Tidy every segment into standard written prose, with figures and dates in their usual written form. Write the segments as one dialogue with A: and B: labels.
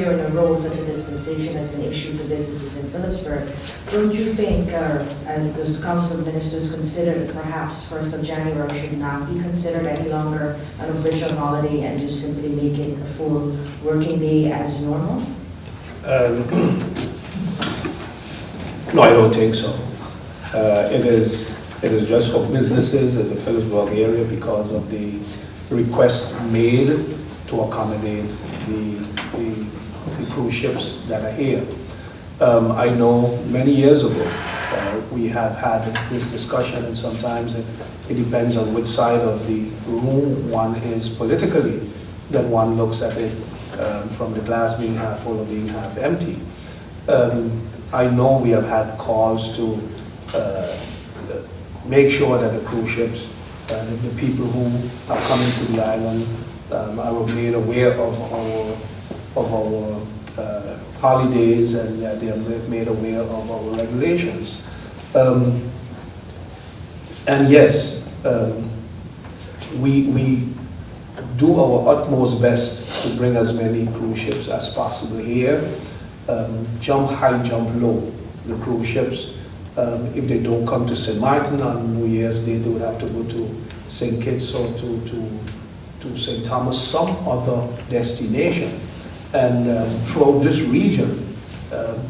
A: year in a row such a dispensation has been issued to businesses in Phillipsburg, don't you think, and the Council of Ministers considered perhaps 1st of January should not be considered any longer an official holiday and just simply make it a full working day as normal?
B: No, I don't think so. It is just for businesses in the Phillipsburg area because of the request made to accommodate the cruise ships that are here. I know many years ago we have had this discussion, and sometimes it depends on which side of the room one is politically, that one looks at it from the glass being half full or being half empty. I know we have had calls to make sure that the cruise ships, the people who are coming to the island are made aware of our holidays, and that they are made aware of our regulations. And yes, we do our utmost best to bring as many cruise ships as possible here. Jump high, jump low, the cruise ships. If they don't come to St. Martin on New Year's Day, they would have to go to St. Kitts or to St. Thomas, some other destination. And throughout this region,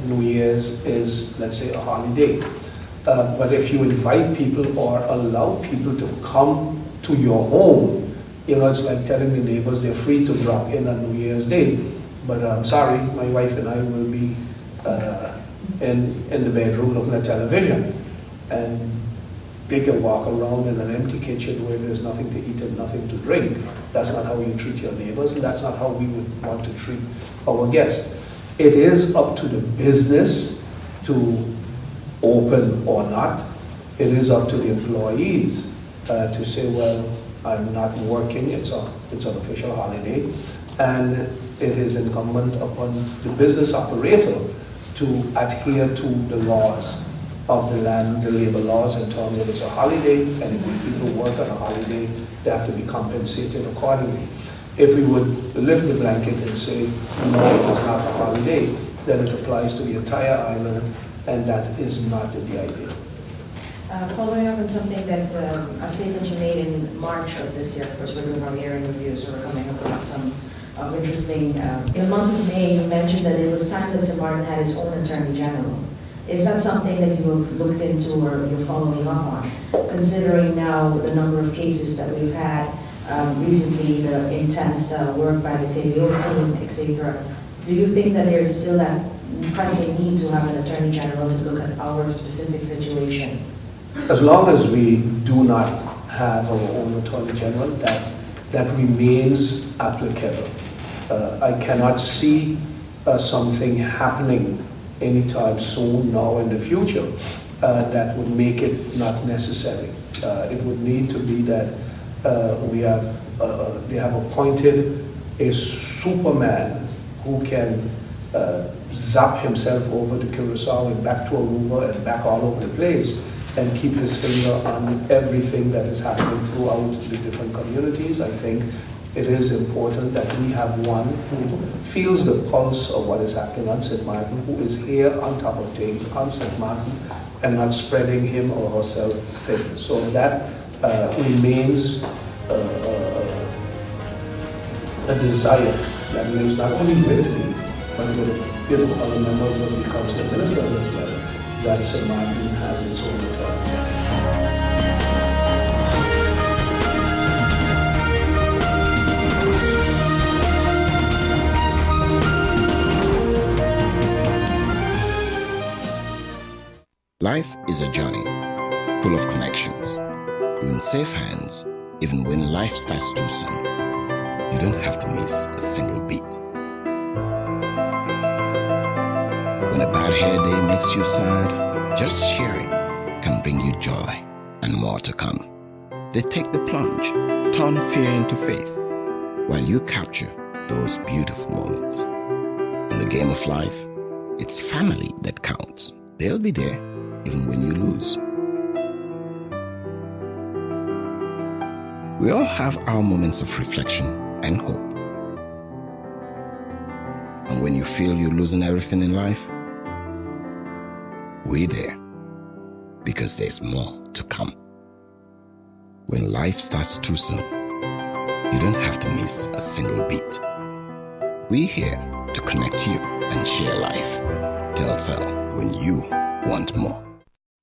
B: New Year's is, let's say, a holiday. But if you invite people or allow people to come to your home, it's like telling the neighbors they're free to drop in on New Year's Day. But I'm sorry, my wife and I will be in the bedroom looking at television. And they can walk around in an empty kitchen where there's nothing to eat and nothing to drink. That's not how you treat your neighbors, and that's not how we would want to treat our guests. It is up to the business to open or not. It is up to the employees to say, well, I'm not working, it's an official holiday. And it is incumbent upon the business operator to adhere to the laws of the land, the labor laws, and tell me it's a holiday, and if people work on a holiday, they have to be compensated accordingly. If we would lift the blanket and say, no, it is not a holiday, then it applies to the entire island, and that is not the idea.
A: Following up on something that, a statement you made in March of this year, of course, we're doing our year-end review, so we're coming up with some interesting, in the month of May, you mentioned that it was time that St. Martin had its own Attorney General. Is that something that you have looked into or you're following up on, considering now the number of cases that we've had recently, the intense work by the TVO team, etc.? Do you think that there's still that pressing need to have an Attorney General to look at our specific situation?
B: As long as we do not have our own Attorney General, that remains applicable. I cannot see something happening anytime soon, now in the future, that would make it not necessary. It would need to be that they have appointed a Superman who can zap himself over to Curacao and back to Aruba and back all over the place and keep his finger on everything that is happening throughout the different communities. I think it is important that we have one who feels the pulse of what is happening on St. Martin, who is here on top of things on St. Martin and not spreading him or herself thin. So that remains a desire that lives not only with me, but with other members of the Council of Ministers as well, that St. Martin has its own authority.
C: Life is a journey, full of connections. You're in safe hands, even when life starts too soon. You don't have to miss a single beat. When a bad hair day makes you sad, just sharing can bring you joy and more to come. They take the plunge, turn fear into faith, while you capture those beautiful moments. In the game of life, it's family that counts. They'll be there even when you lose. We all have our moments of reflection and hope. And when you feel you're losing everything in life? We're there because there's more to come. When life starts too soon, you don't have to miss a single beat. We're here to connect you and share life. Telcel, when you want more.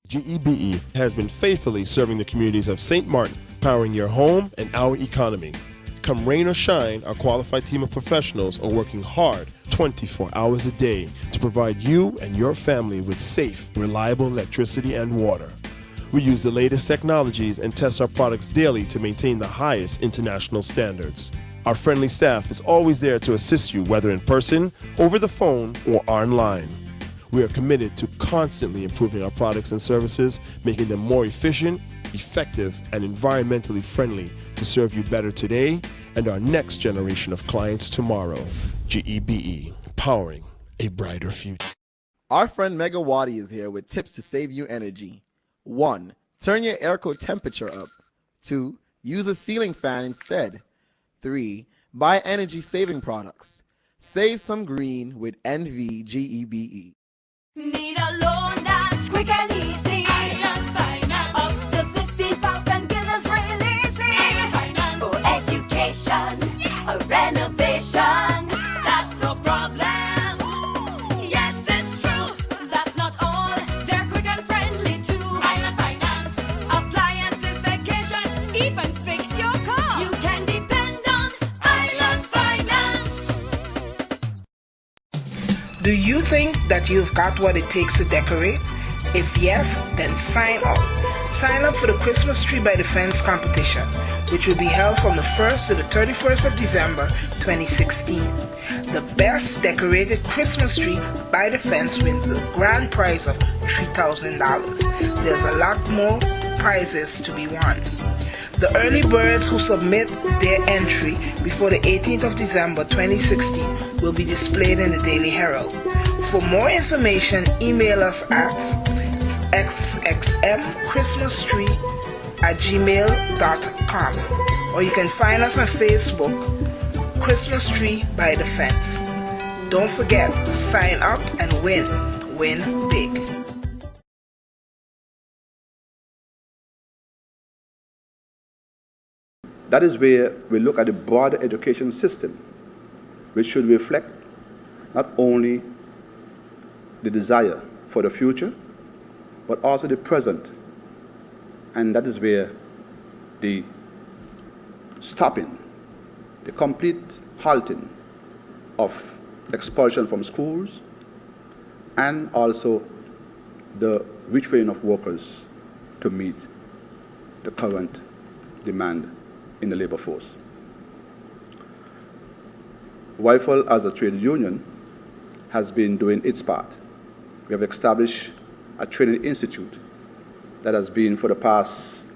D: GEBE has been faithfully serving the communities of St. Martin, powering your home and our economy. Come rain or shine, our qualified team of professionals are working hard 24 hours a day to provide you and your family with safe, reliable electricity and water. We use the latest technologies and test our products daily to maintain the highest international standards. Our friendly staff is always there to assist you, whether in person, over the phone, or online. We are committed to constantly improving our products and services, making them more efficient, effective, and environmentally friendly to serve you better today and our next generation of clients tomorrow. GEBE, powering a brighter future.
E: Our friend Megawati is here with tips to save you energy. 1. Turn your airco temperature up. 2. Use a ceiling fan instead. 3. Buy energy-saving products. Save some green with NVGEBE.
F: Need a loan that's quick and easy. Island Finance. Up to 50,000 guineas really easy. Island Finance. For education, yes. A renovation, that's no problem. Yes, it's true. That's not all. They're quick and friendly too. Island Finance. Appliances, vacations, even fix your car. You can depend on Island Finance.
G: Do you think that you've got what it takes to decorate? If yes, then sign up. Sign up for the Christmas Tree by the Fence competition, which will be held from the 1st to the 31st of December 2016. The best decorated Christmas tree by the Fence wins the grand prize of $3,000. There's a lot more prizes to be won. The early birds who submit their entry before the 18th of December 2016 will be displayed in the Daily Herald. For more information, email us at sxmchristmastree@gmail.com, or you can find us on Facebook, Christmas Tree by the Fence. Don't forget, sign up and win. Win big.
H: That is where we look at the broader education system, which should reflect not only the desire for the future, but also the present. And that is where the stopping, the complete halting of expulsion from schools, and also the retraining of workers to meet the current demand in the labor force. WIFL, as a trade union, has been doing its part. We have established a training institute that has been, for the past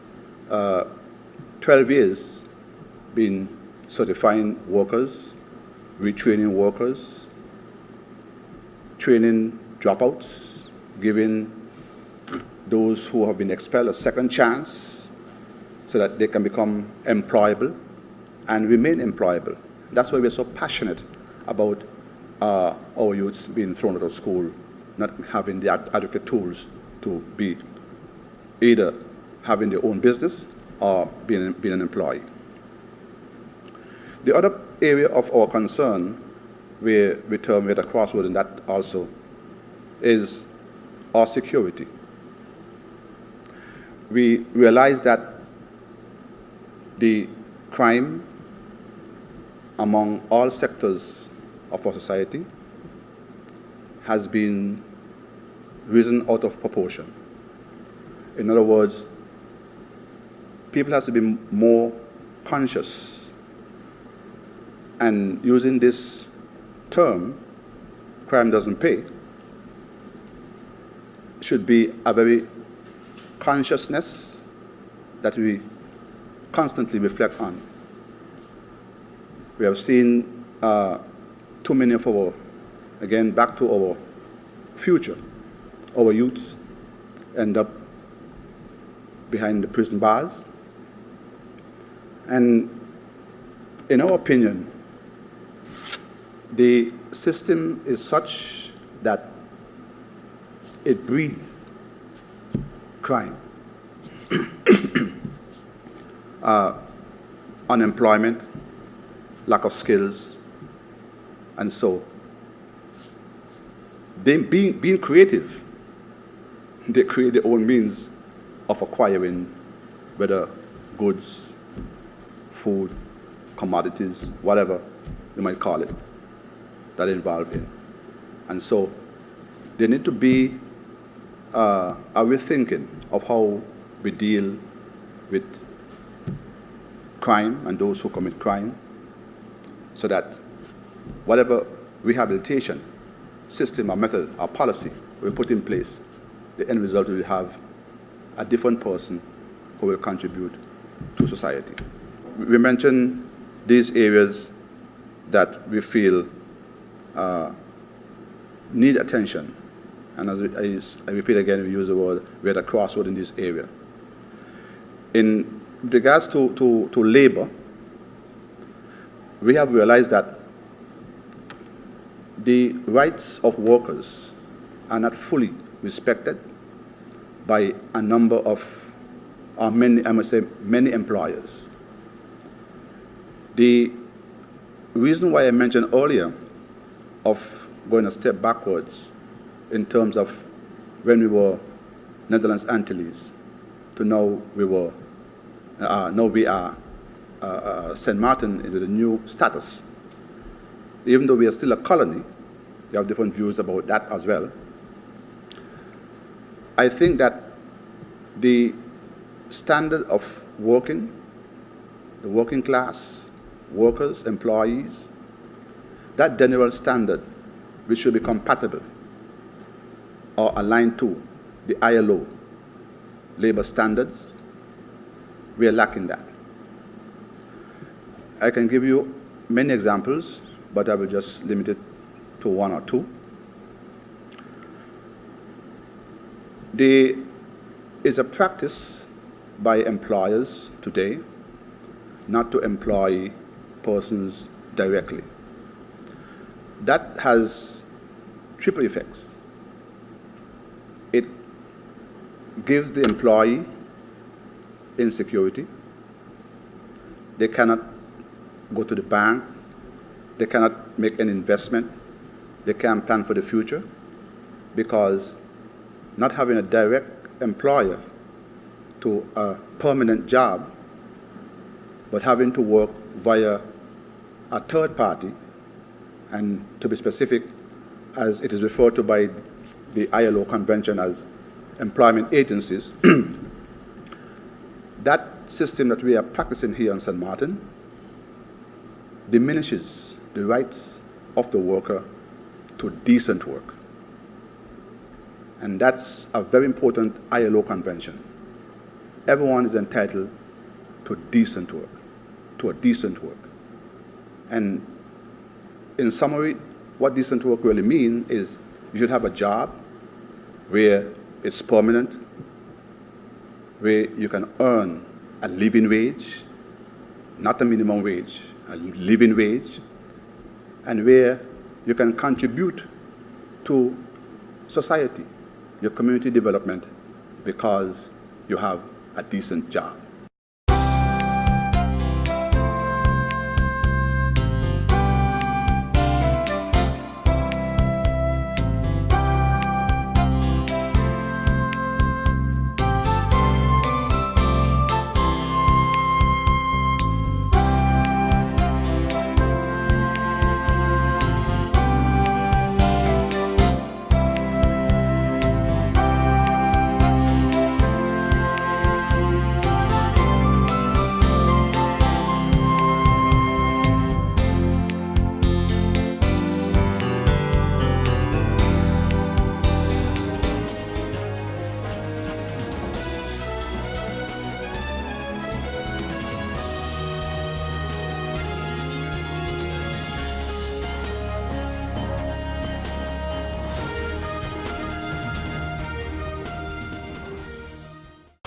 H: 12 years, been certifying workers, retraining workers, training dropouts, giving those who have been expelled a second chance so that they can become employable and remain employable. That's why we're so passionate about our youths being thrown out of school, not having the adequate tools to be either having their own business or being an employee. The other area of our concern, where we term it a crossroads, and that also is our security. We realize that the crime among all sectors of our society has been risen out of proportion. In other words, people have to be more conscious. And using this term, crime doesn't pay, should be a very consciousness that we constantly reflect on. We have seen too many of our, again, back to our future, our youths end up behind the prison bars. And in our opinion, the system is such that it breathes crime. Unemployment, lack of skills, and so they being creative, they create their own means of acquiring whether goods, food, commodities, whatever you might call it, that they're involved in. And so there need to be a rethinking of how we deal with crime and those who commit crime, so that whatever rehabilitation system or method or policy we put in place, the end result will have a different person who will contribute to society. We mentioned these areas that we feel need attention, and as I repeat again, we use the word, we're at a crossroad in this area. In regards to labor, we have realized that the rights of workers are not fully respected by a number of, many employers. The reason why I mentioned earlier of going a step backwards in terms of when we were Netherlands Antilles to now we are St. Martin with a new status. Even though we are still a colony, we have different views about that as well. I think that the standard of working, the working class, workers, employees, that general standard which should be compatible or aligned to the ILO labor standards, we are lacking that. I can give you many examples, but I will just limit it to one or two. There is a practice by employers today not to employ persons directly. That has triple effects. It gives the employee insecurity. They cannot go to the bank. They cannot make an investment. They can't plan for the future because not having a direct employer to a permanent job, but having to work via a third party, and to be specific, as it is referred to by the ILO convention as employment agencies, that system that we are practicing here in St. Martin diminishes the rights of the worker to decent work. And that's a very important ILO convention. Everyone is entitled to decent work, to a decent work. And in summary, what decent work really means is you should have a job where it's permanent, where you can earn a living wage, not a minimum wage, a living wage, and where you can contribute to society, your community development, because you have a decent job.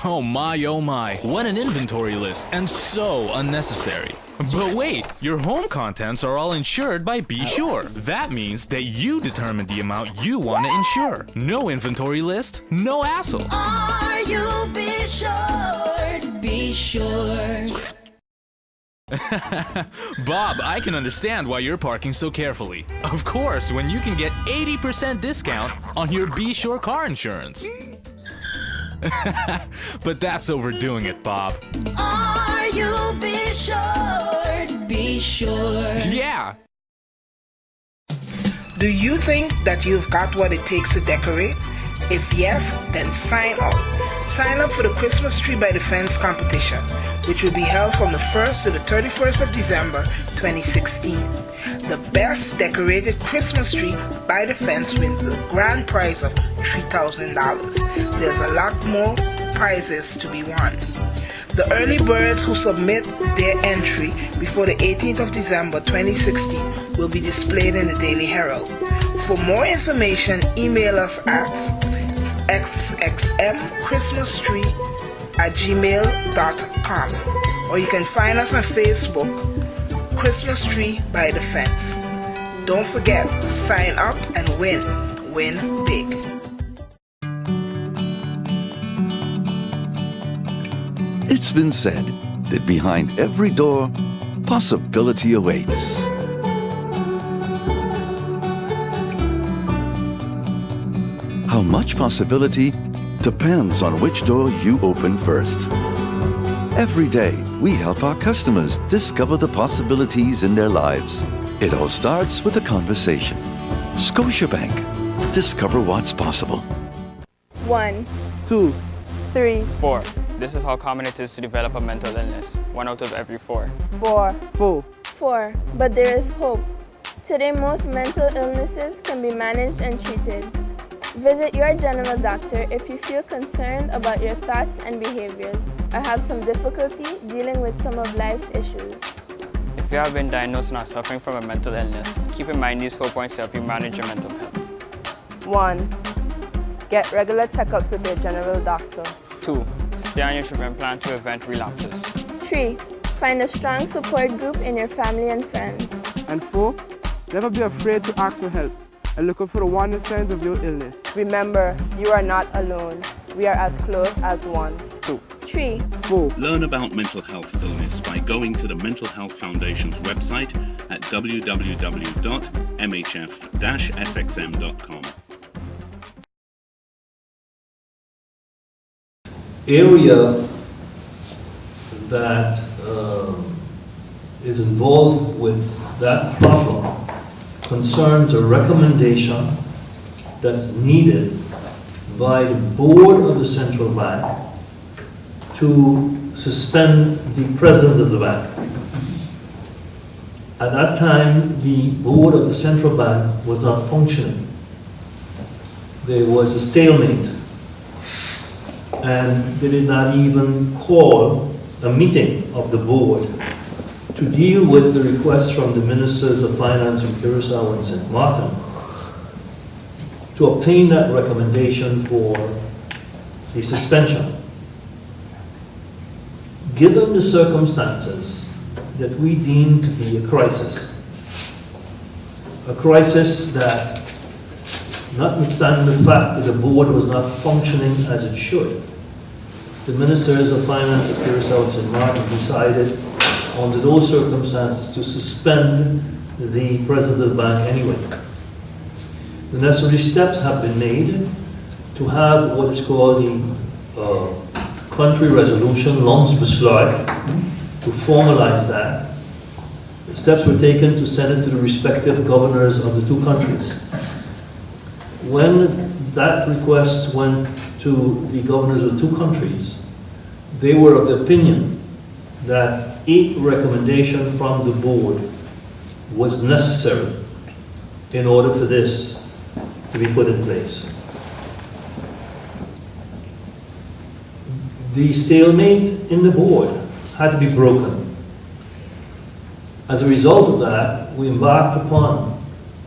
I: Oh my, what an inventory list, and so unnecessary. But wait, your home contents are all insured by Be Sure. That means that you determine the amount you want to insure. No inventory list, no hassle.
F: Are you Be Sure? Be Sure.
I: Bob, I can understand why you're parking so carefully. Of course, when you can get 80% discount on your Be Sure car insurance. But that's overdoing it, Bob.
F: Are you Be Sure? Be Sure.
I: Yeah.
G: Do you think that you've got what it takes to decorate? If yes, then sign up. Sign up for the Christmas Tree by the Fence competition, which will be held from the 1st to the 31st of December 2016. The best decorated Christmas tree by the fence wins the grand prize of $3,000. There's a lot more prizes to be won. The early birds who submit their entry before the 18th of December 2016 will be displayed in the Daily Herald. For more information, email us at sxmchristmastree@gmail.com, or you can find us on Facebook, Christmas Tree by the Fence. Don't forget, sign up and win. Win big.
J: It's been said that behind every door, possibility awaits. How much possibility depends on which door you open first. Every day, we help our customers discover the possibilities in their lives. It all starts with a conversation. Scotiabank. Discover what's possible.
K: 1,
L: 2,
K: 3,
L: 4. This is how common it is to develop a mental illness. 1 out of every 4.
K: 4,
L: 4.
K: 4. But there is hope. Today, most mental illnesses can be managed and treated. Visit your general doctor if you feel concerned about your thoughts and behaviors or have some difficulty dealing with some of life's issues.
L: If you have been diagnosed and are suffering from a mental illness, keep in mind these 4 points to help you manage your mental health.
M: 1. Get regular checkups with your general doctor.
L: 2. Stay on your treatment plan to prevent relapses.
K: 3. Find a strong support group in your family and friends.
N: And 4. Never be afraid to ask for help and look out for the warning signs of your illness.
M: Remember, you are not alone. We are as close as 1.
N: 2,
K: 3,
N: 4.
O: Learn about mental health illness by going to the Mental Health Foundation's website at www.mhf-sxm.com.
P: Area that is involved with that problem concerns a recommendation that's needed by the board of the central bank to suspend the president of the bank. At that time, the board of the central bank was not functioning. There was a stalemate, and they did not even call a meeting of the board to deal with the request from the ministers of finance in Curacao and St. Martin to obtain that recommendation for the suspension. Given the circumstances that we deem to be a crisis that, notwithstanding the fact that the board was not functioning as it should, the ministers of finance of Curacao and St. Martin decided under those circumstances to suspend the president of the bank anyway. The necessary steps have been made to have what is called the country resolution, landsbesluit, to formalize that. The steps were taken to send it to the respective governors of the 2 countries. When that request went to the governors of the 2 countries, they were of the opinion that a recommendation from the board was necessary in order for this to be put in place. The stalemate in the board had to be broken. As a result of that, we embarked upon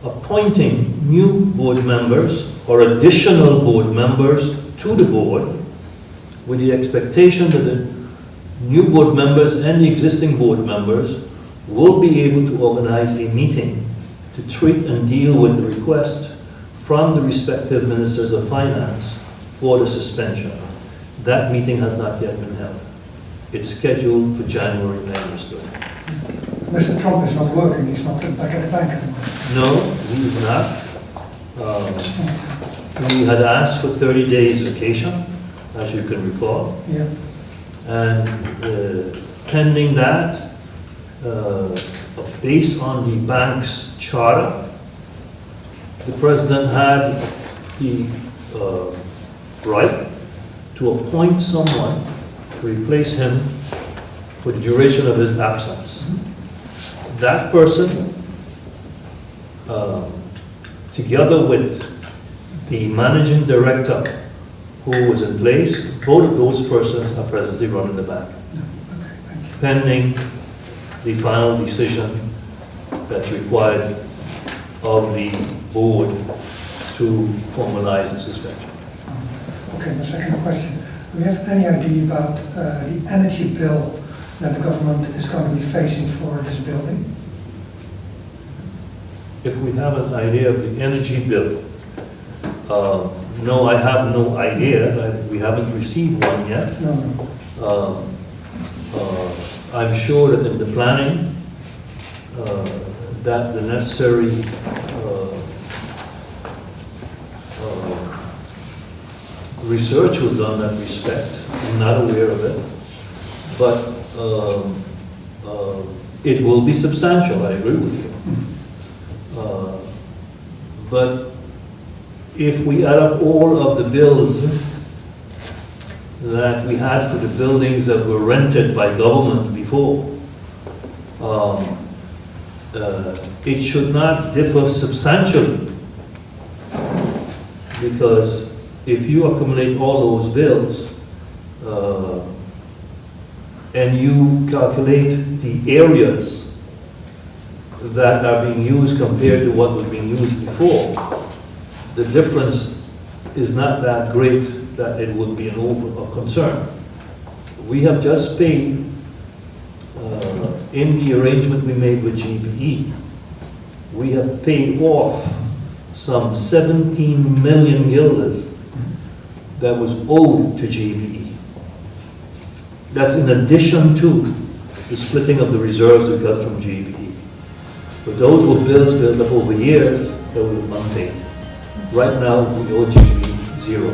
P: appointing new board members or additional board members to the board with the expectation that the new board members and the existing board members will be able to organize a meeting to treat and deal with the request from the respective ministers of finance for the suspension. That meeting has not yet been held. It's scheduled for January, I understood.
Q: Mr. Trump is not working, he's not back at the bank anymore.
P: No, he is not. We had asked for 30 days vacation, as you can recall.
Q: Yeah.
P: And pending that, based on the bank's charter, the president had the right to appoint someone to replace him for the duration of his absence. That person, together with the managing director who was in place, both of those persons are presently running the bank, pending the final decision that's required of the board to formalize the suspension.
Q: Okay, the second question. Do we have any idea about the energy bill that the government is going to be facing for this building?
P: If we have an idea of the energy bill, no, I have no idea. We haven't received one yet.
Q: No.
P: I'm sure that in the planning, that the necessary research was done in that respect. I'm not aware of it, but it will be substantial, I agree with you. But if we add up all of the bills that we had for the buildings that were rented by government before, it should not differ substantially, because if you accumulate all those bills and you calculate the areas that are being used compared to what was being used before, the difference is not that great that it would be of concern. We have just paid, in the arrangement we made with GBE, we have paid off some 17 million guilders that was owed to GBE. That's in addition to the splitting of the reserves we got from GBE. But those were bills built up over years that we unpaid. Right now, we owe GBE zero.